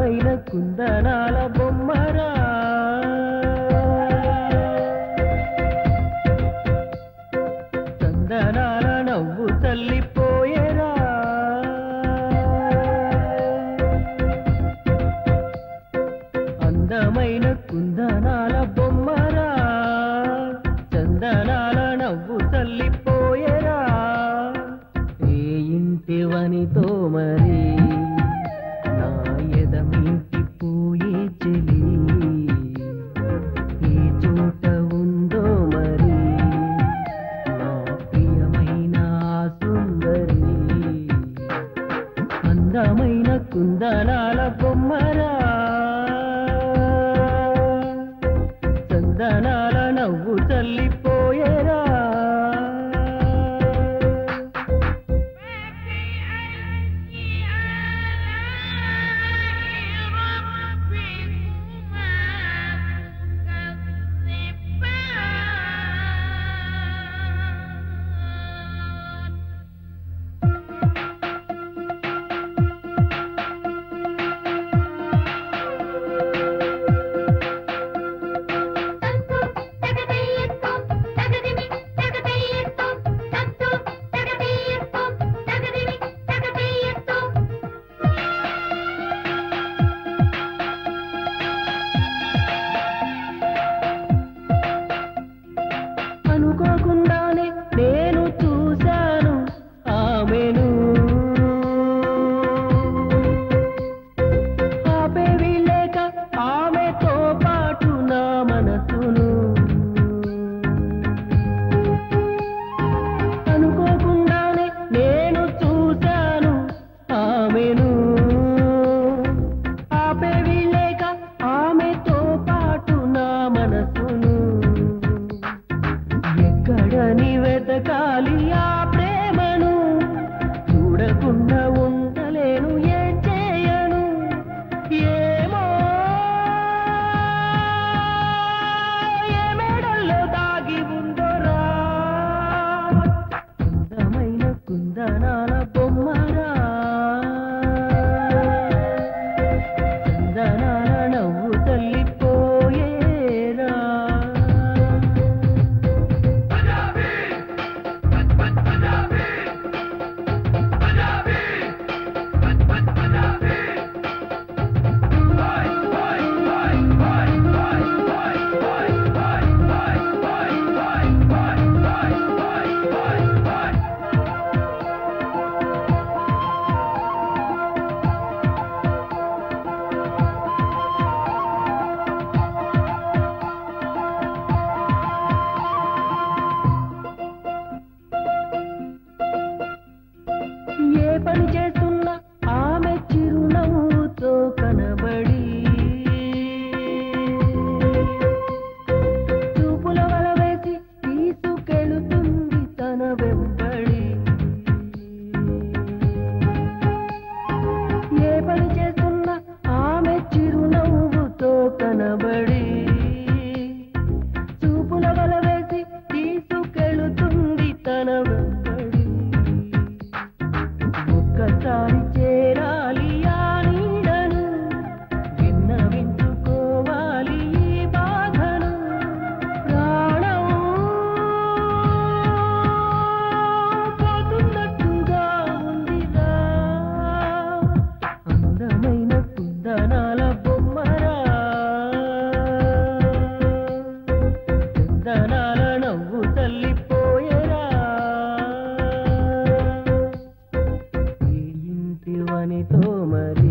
అందమైన కుందనాల బొమ్మరా చందనాల నవ్వు తల్లిపోయేరా అందమైన కుందనాల బొమ్మరా చందనాల నవ్వు తల్లిపోయేరా ఏ ఇంటివనితో మరి నా ఎదమింటి పోయే చెలి ఏ చోట ఉందో మరి నా ప్రియమైన సుందరి అందమైన కుందనాల బొమ్మరా చందనాల నవ్వు తల్లిపోయేరా అనుకోకుండానే నేను చూశాను ఆమెను ఆపేవి లేక ఆమెతో పాటు నా మనసును అనుకోకుండానే నేను చూశాను ఆమెను ఆపేవి లేక ఆమెతో పాటు నా మనసును ఎక్కడని వెతకాలి ఆ ప్రేమను చూడకుండా ఉండలేను ఏం చేయను ఏమో ఏ మేడల్లో దాగి ఉందోరా అందమైన కుందనాల బొమ్మరా చందనాల నవ్వు తల్లిపోయేరా ఏ పని చేస్తున్నా ఆమె చిరునవ్వుతో కనబడి చూపుల వల వేసి తీసుకెళుతుంది తన వెంబడి ఏ పని చేస్తున్నా ఆమె చిరునవ్వుతో కనబడి చూపుల వల వేసి తీసుకెళుతుంది తన వెంబడి ఒక్కసారి చేరాలి ఆ నీడను విన్నవించుకోవాలి ఈ బాధను ప్రాణం పోతున్నట్టుగా ఉందిరా అందమైన కుందనాల బొమ్మరా చందనాల నవ్వు తల్లిపోయేరా ఏ ఇంటివనితో మరి